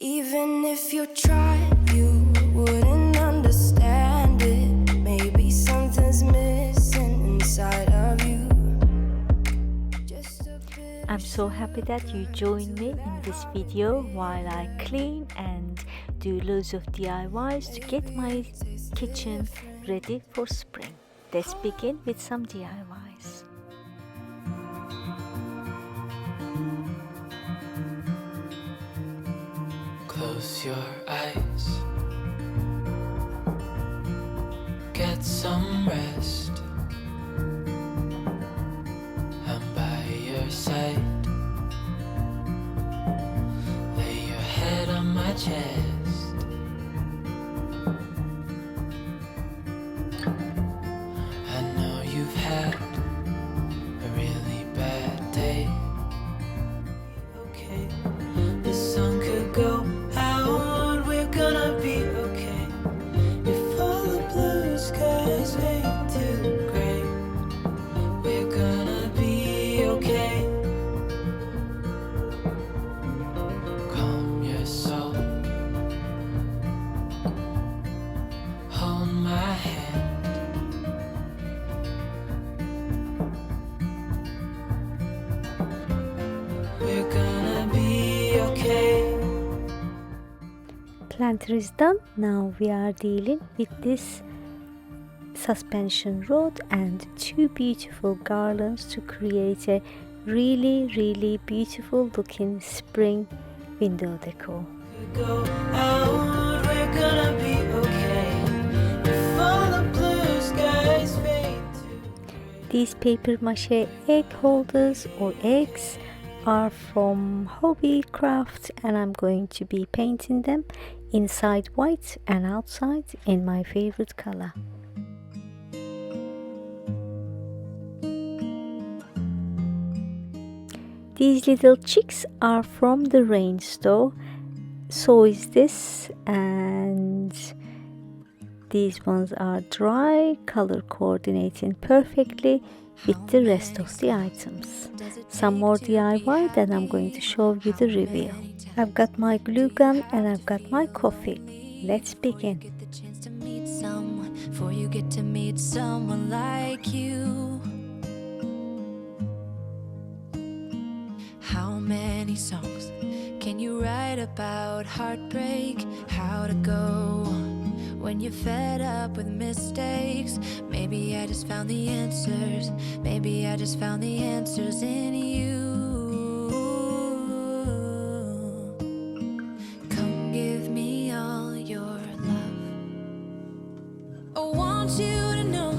Even if you tried, you wouldn't understand it. Maybe something's missing inside of you. I'm so happy that you joined me in this video while I clean and do loads of DIYs to get my kitchen ready for spring. Let's begin with some DIYs. Close your eyes, get some rest. I'm by your side, lay your head on my chest. I know you've had a really bad day. Okay, the sun could go out, we're gonna be okay. If all the blue skies fade to gray, we're gonna be okay. Calm your soul, hold my hand. We're gonna be okay. Planter is done. Now we are dealing with this suspension rod and two beautiful garlands to create a really beautiful looking spring window decor. Go out, we're gonna be okay. If all the blue skies fade to These paper mache egg holders or eggs are from Hobby Craft, and I'm going to be painting them inside white and outside in my favorite color. These little chicks are from the rain store. So is this, and these ones are dry, color coordinating perfectly with the rest of the items. Some more DIY, then I'm going to show you the reveal. I've got my glue gun and I've got my coffee. Let's begin. Get the chance to meet someone before you get to meet someone like you. How many songs can you write about heartbreak? How to go when you're fed up with mistakes? Maybe I just found the answers. Maybe I just found the answers in you. Come give me all your love. I want you to know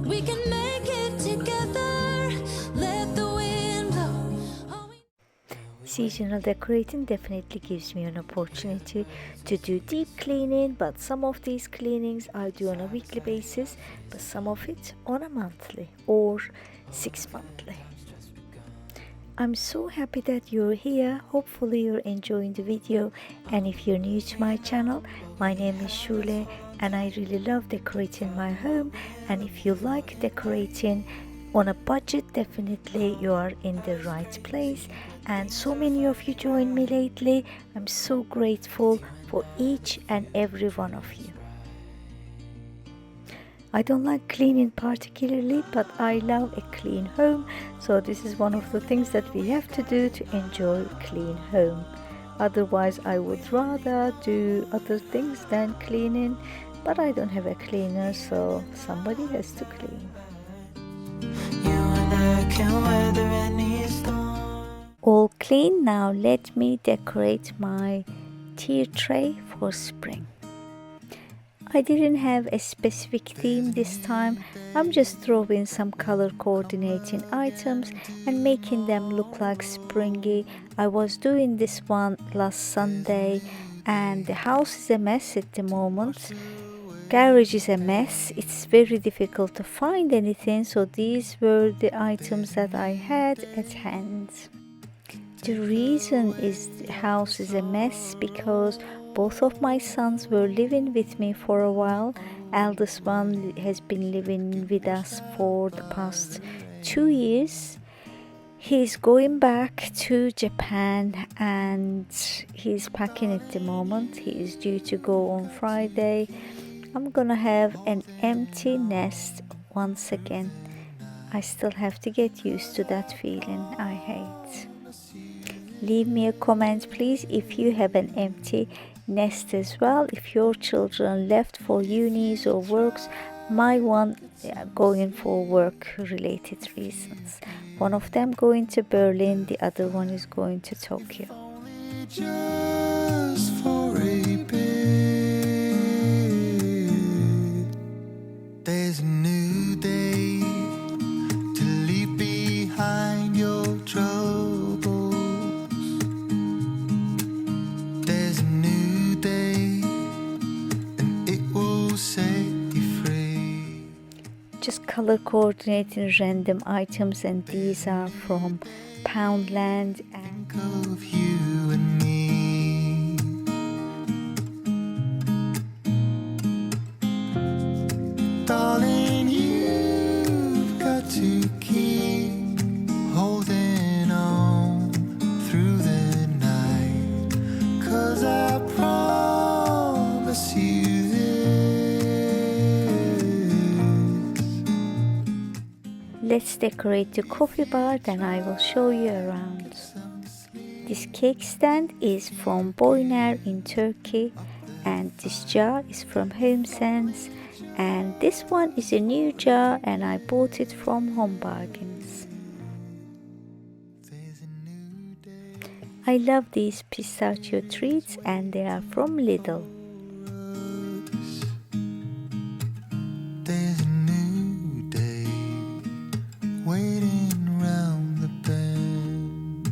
we can make it together. Let the wind blow. Oh, Seasonal decorating definitely gives me an opportunity to do deep cleaning, but some of these cleanings I do on a weekly basis, but some of it on a monthly or 6 monthly. I'm so happy that you're here. Hopefully you're enjoying the video, and if you're new to my channel, my name is Shule and I really love decorating my home. And if you like decorating on a budget, definitely you are in the right place, and so many of you joined me lately. I'm so grateful for each and every one of you. I don't like cleaning particularly, but I love a clean home, so this is one of the things that we have to do to enjoy a clean home. Otherwise I would rather do other things than cleaning, but I don't have a cleaner, so somebody has to clean. you and I can weather any storm. All clean. Now let me decorate my tea tray for spring. I didn't have a specific theme this time. I'm just throwing some color coordinating items and making them look like springy. I was doing this one last Sunday, and the house is a mess at the moment. Garage is a mess. It's very difficult to find anything, so these were the items that I had at hand. The reason is the house is a mess because both of my sons were living with me for a while. Eldest one has been living with us for the past 2 years, He's going back to Japan and he's packing at the moment. He is due to go on Friday. I'm gonna have an empty nest once again. I still have to get used to that feeling I hate. Leave me a comment please if you have an empty nest as well, if your children left for unis or works. My one going for work related reasons. One of them going to Berlin, the other one is going to Tokyo. Just for a bit, there's a new day to leave behind your troubles. There's a new day, and it will set you free. Just color coordinating random items, and these are from Poundland. And Of you and me, darling, you've got to keep holding on through the night, 'cause I promise you this. let's decorate the coffee bar, then I will show you around. This cake stand is from Boyner in Turkey, and this jar is from HomeSense, and this one is a new jar and I bought it from Home Bargains. I love these pistachio treats and they are from Lidl. There's a new day waiting round the bend.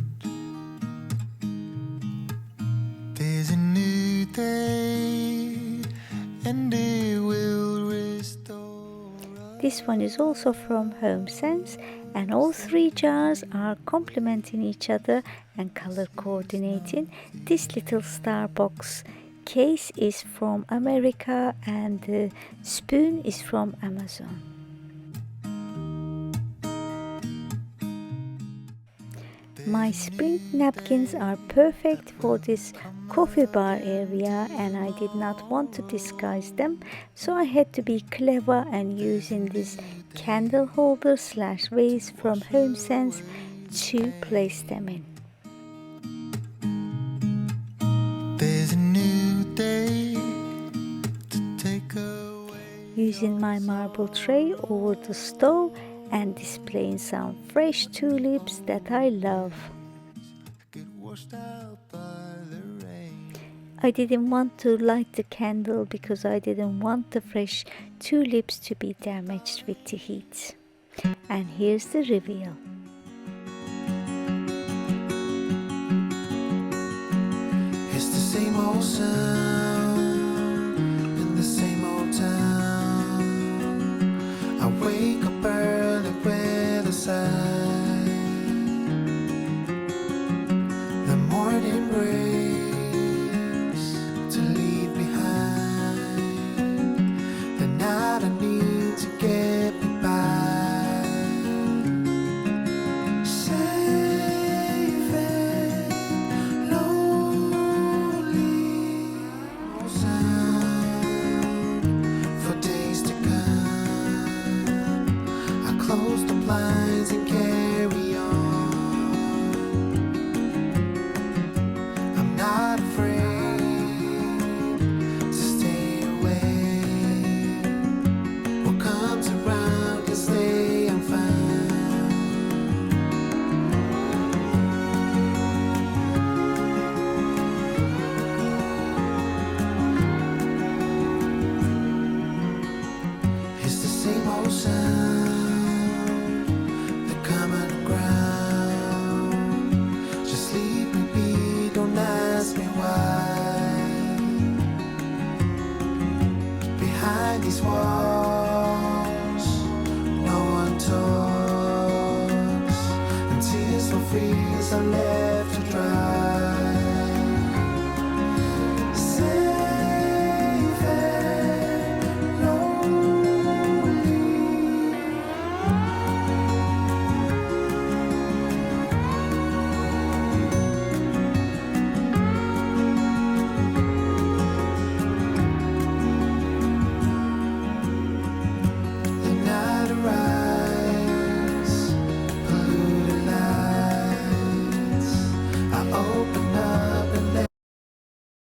There's a new day, and it will restore us. This one is also from HomeSense, and all three jars are complementing each other and color coordinating. This little Starbucks case is from America and the spoon is from Amazon. My spring napkins are perfect for this coffee bar area, and I did not want to disguise them, so I had to be clever and using this candle holder / vase from HomeSense to place them in. There's a new day to take away. Using my marble tray over the stove and displaying some fresh tulips that I love. Get washed out by the rain. I didn't want to light the candle because I didn't want the fresh tulips to be damaged with the heat. And here's the reveal. It's the same old sound in the same old town. I wake up early with a sigh. The morning breaks to leave behind the night I need to get me by. Safe and lonely sound for days to come. I close the blinds and carry on. I'm not afraid to stay away. What comes around can stay unfound. It's the same old sound, the common ground. Just leave me be, don't ask me why. Behind these walls, no one talks, and tears will freeze unless